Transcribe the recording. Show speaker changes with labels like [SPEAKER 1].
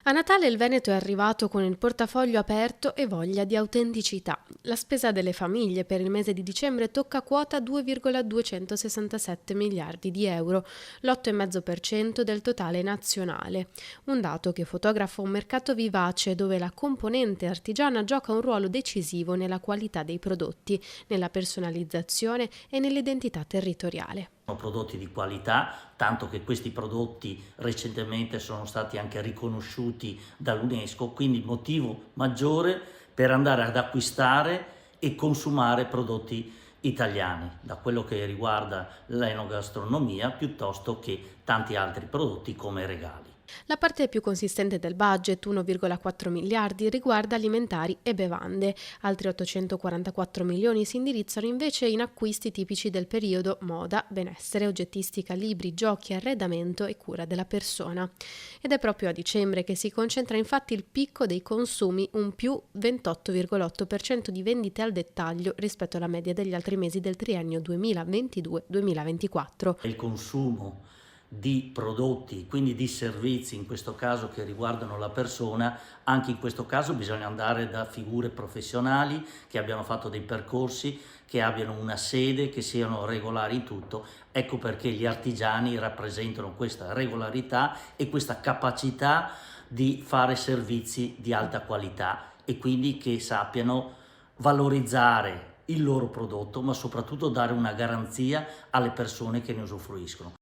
[SPEAKER 1] A Natale il Veneto è arrivato con il portafoglio aperto e voglia di autenticità. La spesa delle famiglie per il mese di dicembre tocca quota 2,267 miliardi di euro, l'8,5% del totale nazionale. Un dato che fotografa un mercato vivace dove la componente artigiana gioca un ruolo decisivo nella qualità dei prodotti, nella personalizzazione e nell'identità territoriale.
[SPEAKER 2] Sono prodotti di qualità, tanto che questi prodotti recentemente sono stati anche riconosciuti dall'UNESCO, quindi motivo maggiore per andare ad acquistare e consumare prodotti italiani, da quello che riguarda l'enogastronomia piuttosto che tanti altri prodotti come regali.
[SPEAKER 1] La parte più consistente del budget, 1,4 miliardi, riguarda alimentari e bevande. Altri 844 milioni si indirizzano invece in acquisti tipici del periodo: moda, benessere, oggettistica, libri, giochi, arredamento e cura della persona. Ed è proprio a dicembre che si concentra infatti il picco dei consumi, un più 28,8% di vendite al dettaglio rispetto alla media degli altri mesi del triennio 2022-2024.
[SPEAKER 2] Il consumo di prodotti, quindi di servizi, in questo caso che riguardano la persona, anche in questo caso bisogna andare da figure professionali che abbiano fatto dei percorsi, che abbiano una sede, che siano regolari in tutto. Ecco perché gli artigiani rappresentano questa regolarità e questa capacità di fare servizi di alta qualità e quindi che sappiano valorizzare il loro prodotto, ma soprattutto dare una garanzia alle persone che ne usufruiscono.